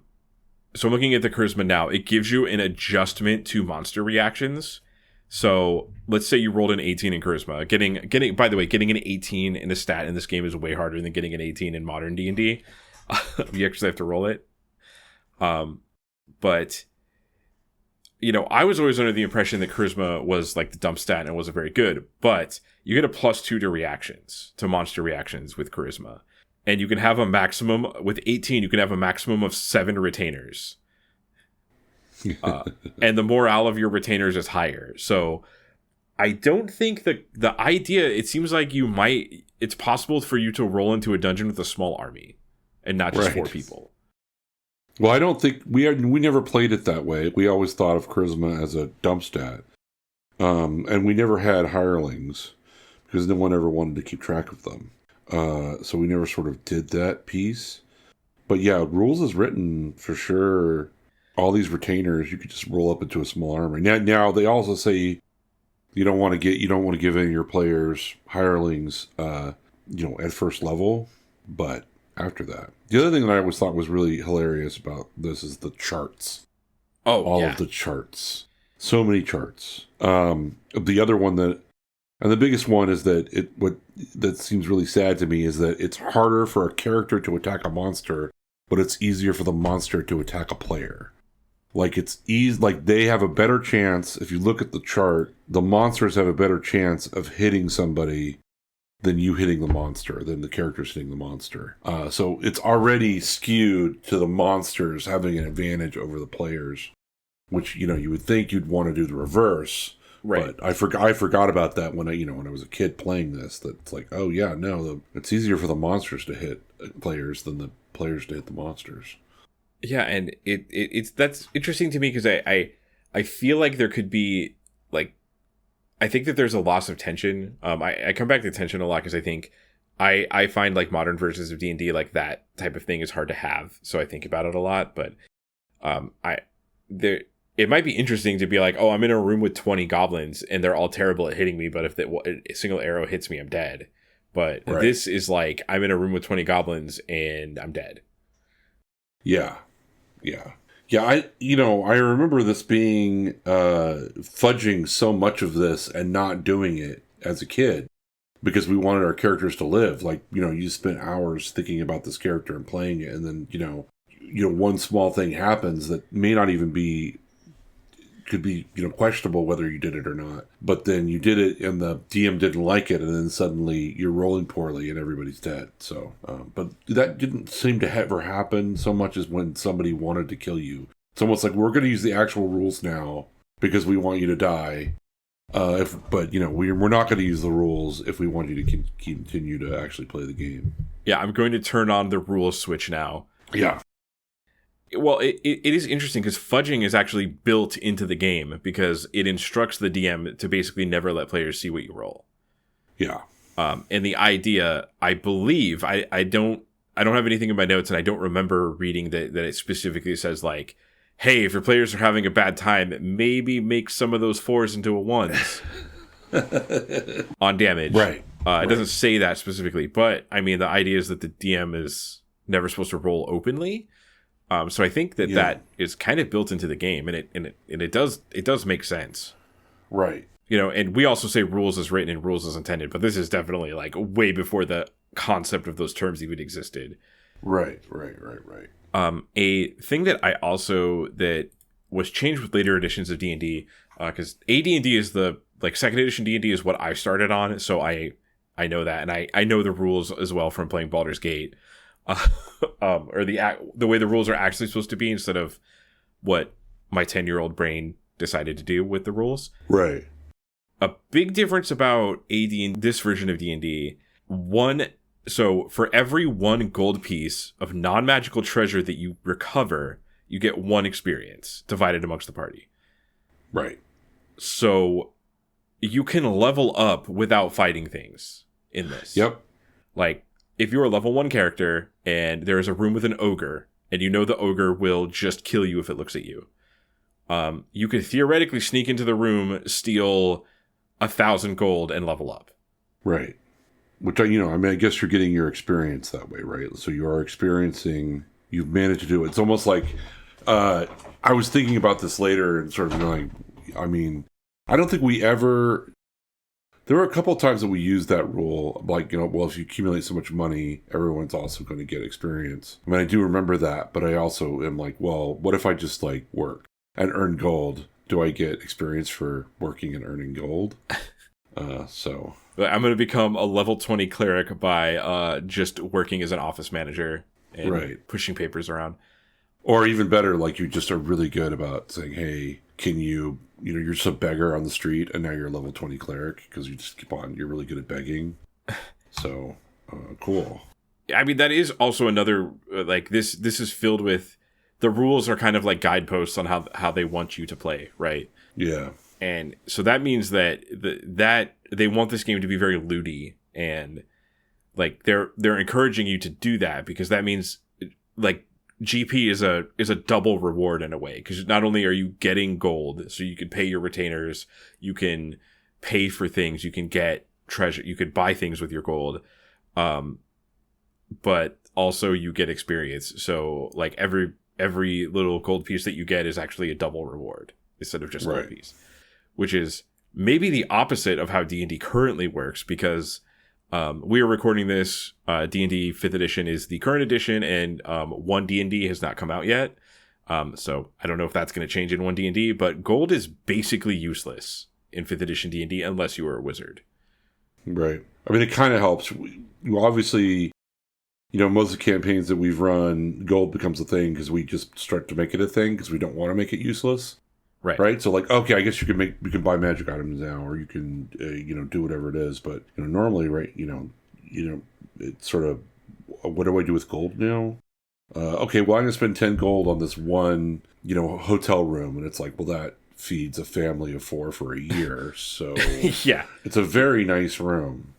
S1: I'm looking at the charisma now. It gives you an adjustment to monster reactions. So let's say you rolled an 18 in charisma. Getting by the way, getting an 18 in a stat in this game is way harder than getting an 18 in modern D&D. You actually have to roll it. But I was always under the impression that charisma was like the dump stat and it wasn't very good. But you get a +2 to reactions, to monster reactions with charisma. And you can have a maximum, with 18, you can have a maximum of 7 retainers. And the morale of your retainers is higher. So I don't think that the idea, it seems like it's possible for you to roll into a dungeon with a small army and not just 4 people.
S2: Well, I don't think we never played it that way. We always thought of charisma as a dump stat. And we never had hirelings because no one ever wanted to keep track of them. So we never sort of did that piece. But yeah, rules is written for sure. All these retainers you could just roll up into a small army. Now they also say you don't want to give any of your players hirelings, at first level, but after that. The other thing that I always thought was really hilarious about this is the charts.
S1: Oh,
S2: all of the charts, so many charts. The other one and the biggest one is that that seems really sad to me is that it's harder for a character to attack a monster, but it's easier for the monster to attack a player. Like like they have a better chance. If you look at the chart, the monsters have a better chance of hitting somebody than you hitting the monster, than the characters hitting the monster. So it's already skewed to the monsters having an advantage over the players, which, you would think you'd want to do the reverse. Right. But I forgot about that when I was a kid playing this, that it's like, oh yeah, no, it's easier for the monsters to hit players than the players to hit the monsters.
S1: Yeah. And it's that's interesting to me because I feel like there could be like, I think that there's a loss of tension. I come back to tension a lot because I think I find like modern versions of D&D, like that type of thing is hard to have. So I think about it a lot, but it might be interesting to be like, oh, I'm in a room with 20 goblins and they're all terrible at hitting me. But if a single arrow hits me, I'm dead. But This is like, I'm in a room with 20 goblins and I'm dead.
S2: Yeah. Yeah. Yeah, I remember this being fudging so much of this and not doing it as a kid because we wanted our characters to live. Like, you spent hours thinking about this character and playing it, and then one small thing happens that may not even could be questionable whether you did it or not. But then you did it and the DM didn't like it, and then suddenly you're rolling poorly and everybody's dead. So, but that didn't seem to ever happen so much as when somebody wanted to kill you. It's almost like we're going to use the actual rules now because we want you to die. We're not going to use the rules if we want you to continue to actually play the game.
S1: Yeah, I'm going to turn on the rules switch now.
S2: Yeah.
S1: Well, it is interesting because fudging is actually built into the game because it instructs the DM to basically never let players see what you roll.
S2: Yeah.
S1: And the idea, I believe, I don't have anything in my notes, and I don't remember reading that it specifically says like, hey, if your players are having a bad time, maybe make some of those 4s into a 1s on damage.
S2: Right.
S1: It doesn't say that specifically, but I mean, the idea is that the DM is never supposed to roll openly. So I think that is kind of built into the game, and it does make sense,
S2: right?
S1: And we also say rules as written and rules as intended, but this is definitely like way before the concept of those terms even existed.
S2: Right.
S1: A thing that that was changed with later editions of D&D, because D&D is the second edition D&D is what I started on, so I know that, and I know the rules as well from playing Baldur's Gate. Or the way the rules are actually supposed to be instead of what my 10-year-old brain decided to do with the rules.
S2: Right.
S1: A big difference about AD in this version of D&D, so for every 1 gold piece of non-magical treasure that you recover, you get 1 experience divided amongst the party.
S2: Right.
S1: So you can level up without fighting things in this.
S2: Yep.
S1: Like, if you're a level 1 character and there is a room with an ogre, and the ogre will just kill you if it looks at you, you could theoretically sneak into the room, steal 1,000 gold, and level up.
S2: Right. Which, I guess you're getting your experience that way, right? So you are experiencing, you've managed to do it. It's almost like, I was thinking about this later and sort of going, I don't think we ever... There were a couple of times that we used that rule, like, if you accumulate so much money, everyone's also going to get experience. I do remember that, but I also am like, well, what if I just, work and earn gold? Do I get experience for working and earning gold? So...
S1: I'm going to become a level 20 cleric by just working as an office manager and pushing papers around.
S2: Or even better, you just are really good about saying, hey, can you... you're just a beggar on the street, and now you're a level 20 cleric, because you just you're really good at begging. So, cool.
S1: That is also another, this is filled with, the rules are kind of like guideposts on how they want you to play, right?
S2: Yeah.
S1: And so that means that that they want this game to be very looty, and Like they're encouraging you to do that, because that means like GP is a double reward in a way, because not only are you getting gold, so you can pay your retainers, you can pay for things, you can get treasure, you could buy things with your gold, but also you get experience. So like every little gold piece that you get is actually a double reward instead of just a gold piece, which is maybe the opposite of how D&D currently works, because we are recording this. D&D 5th edition is the current edition, and 1 D&D has not come out yet. So I don't know if that's going to change in 1 D&D, but gold is basically useless in 5th edition D&D unless you are a wizard.
S2: Right. I mean, it kind of helps. You obviously, most of the campaigns that we've run, gold becomes a thing because we just start to make it a thing because we don't want to make it useless. Right. So like, okay, I guess you can buy magic items now, or you can, do whatever it is. But, normally, right, it's sort of, what do I do with gold now? Okay, well, I'm going to spend 10 gold on this one, hotel room. And it's like, well, that feeds a family of 4 for a year. So
S1: yeah,
S2: it's a very nice room.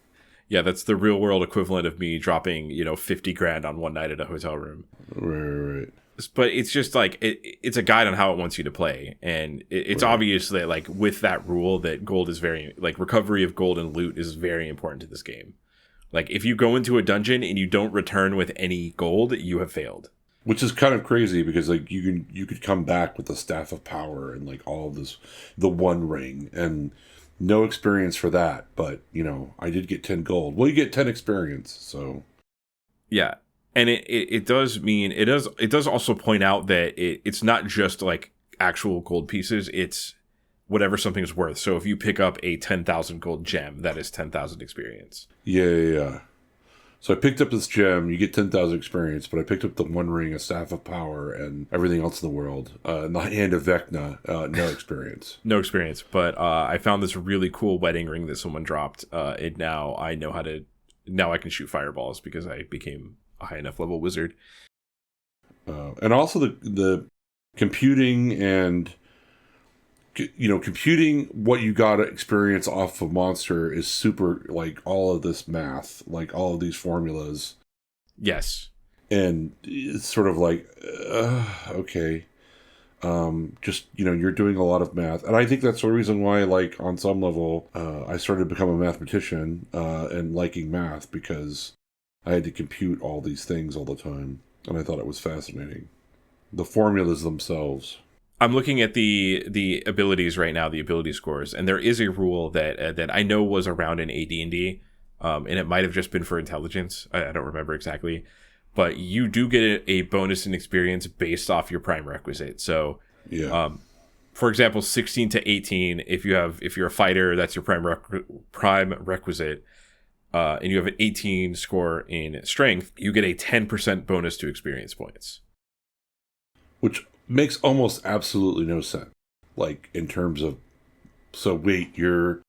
S1: Yeah, that's the real world equivalent of me dropping, 50 grand on one night at a hotel room.
S2: Right.
S1: But it's just like it's a guide on how it wants you to play, and it's obvious that like with that rule that gold is very like recovery of gold and loot is very important to this game. Like if you go into a dungeon and you don't return with any gold, you have failed.
S2: Which is kind of crazy because like you could come back with the staff of power and like all of this, the one ring, and no experience for that. But I did get 10 gold. Well, you get 10 experience, so
S1: yeah. And it does mean it does also point out that it's not just like actual gold pieces, it's whatever something's worth. So if you pick up a 10,000 gold gem, that is 10,000 experience.
S2: Yeah. So I picked up this gem, you get 10,000 experience, but I picked up the one ring, a staff of power, and everything else in the world. And the hand of Vecna, no experience.
S1: No experience, but I found this really cool wedding ring that someone dropped, and now I can shoot fireballs because I became a high enough level wizard.
S2: And also the computing and computing what you got to experience off a monster is super, like all of this math, like all of these formulas.
S1: Yes. And
S2: it's sort of like okay, just you're doing a lot of math, and I think that's the reason why, like on some level, I started to become a mathematician and liking math, because I had to compute all these things all the time, and I thought it was fascinating. The formulas themselves.
S1: I'm looking at the abilities right now, the ability scores, and there is a rule that I know was around in AD&D, and it might have just been for intelligence. I don't remember exactly, but you do get a bonus in experience based off your prime requisite. So,
S2: yeah.
S1: For example, 16 to 18, if you're a fighter, that's your prime requisite. And you have an 18 score in strength, you get a 10% bonus to experience points.
S2: Which makes almost absolutely no sense. Like, in terms of, so wait, you're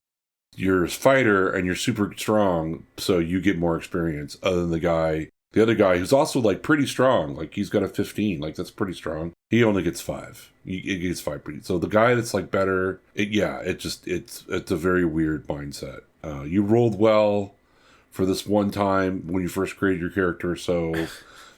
S2: a fighter and you're super strong, so you get more experience, other than the other guy who's also, like, pretty strong. Like, he's got a 15. Like, that's pretty strong. He only gets 5. He gets 5 So the guy that's, like, better, it's a very weird mindset. You rolled well for this one time when you first created your character, so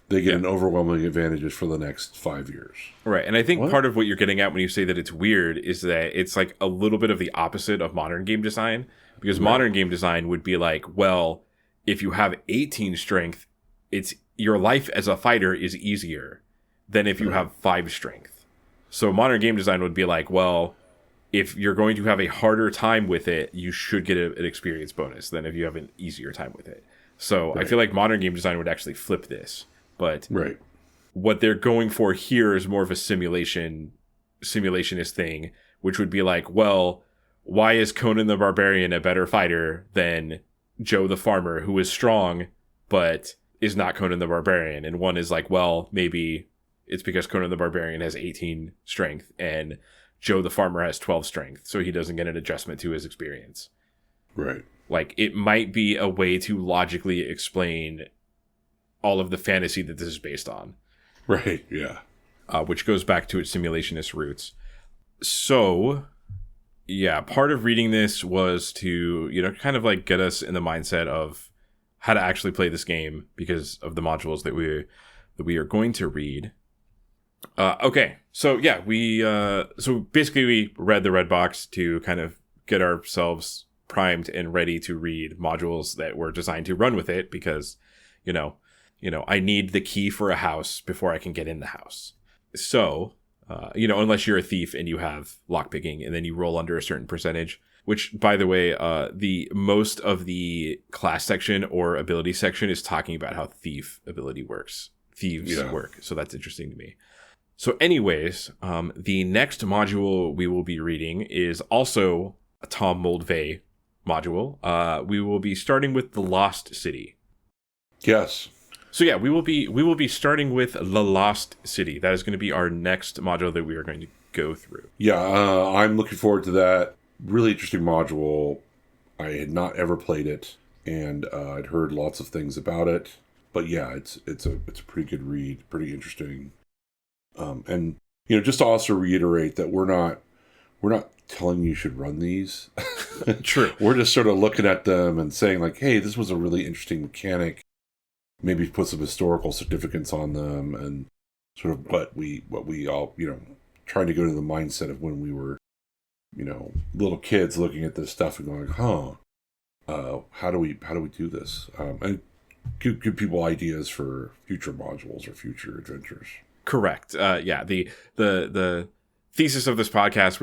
S2: they get an overwhelming advantage for the next 5 years.
S1: Right, and I think part of what you're getting at when you say that it's weird is that it's like a little bit of the opposite of modern game design, because modern game design would be like, well, if you have 18 strength, it's your life as a fighter is easier than if you have 5 strength. So modern game design would be like, well, if you're going to have a harder time with it, you should get an experience bonus than if you have an easier time with it. So I feel like modern game design would actually flip this. But what they're going for here is more of a simulationist thing, which would be like, well, why is Conan the Barbarian a better fighter than Joe the Farmer, who is strong but is not Conan the Barbarian? And one is like, well, maybe it's because Conan the Barbarian has 18 strength and Joe the Farmer has 12 strength, so he doesn't get an adjustment to his experience.
S2: Right.
S1: Like, it might be a way to logically explain all of the fantasy that this is based on.
S2: Right, yeah.
S1: Which goes back to its simulationist roots. So, yeah, part of reading this was to, kind of like get us in the mindset of how to actually play this game because of the modules that we are going to read. Okay, so yeah, so basically we read the Red Box to kind of get ourselves primed and ready to read modules that were designed to run with it because, I need the key for a house before I can get in the house. So, unless you're a thief and you have lockpicking and then you roll under a certain percentage, which, by the way, the most of the class section or ability section is talking about how thief ability works. Thieves work. So that's interesting to me. So anyways, the next module we will be reading is also a Tom Moldvay module. We will be starting with The Lost City.
S2: Yes.
S1: So yeah, we will be starting with The Lost City. That is going to be our next module that we are going to go through.
S2: Yeah, I'm looking forward to that. Really interesting module. I had not ever played it, and I'd heard lots of things about it. But yeah, it's a pretty good read, pretty interesting. And just to also reiterate that we're not telling you should run these.
S1: True.
S2: We're just sort of looking at them and saying like, hey, this was a really interesting mechanic. Maybe put some historical significance on them and sort of what we all, trying to go to the mindset of when we were, little kids looking at this stuff and going, how do we do this? And give people ideas for future modules or future adventures.
S1: Correct. Yeah. The thesis of this podcast,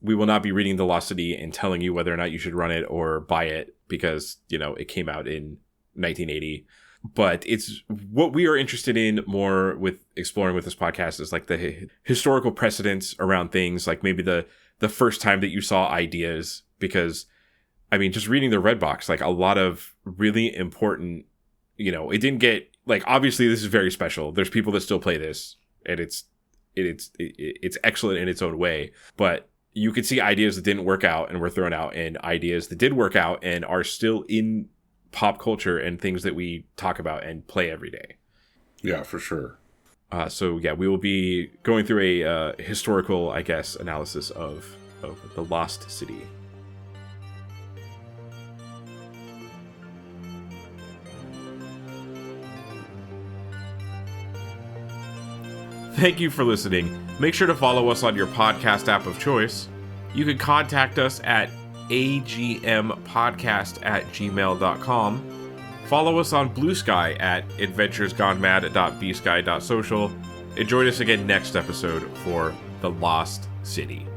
S1: we will not be reading The Lost City and telling you whether or not you should run it or buy it because, it came out in 1980. But it's what we are interested in more with exploring with this podcast is like the historical precedents around things, like maybe the first time that you saw ideas, because just reading the Red Box, like a lot of really important, it didn't get like, obviously this is very special. There's people that still play this and it's excellent in its own way, but you could see ideas that didn't work out and were thrown out and ideas that did work out and are still in pop culture and things that we talk about and play every day.
S2: Yeah, for sure.
S1: So yeah, we will be going through a historical, I guess, analysis of The Lost City. Thank you for listening. Make sure to follow us on your podcast app of choice. You can contact us at agmpodcast@gmail.com. Follow us on Blue Sky at adventuresgonemad.bsky.social. And join us again next episode for The Lost City.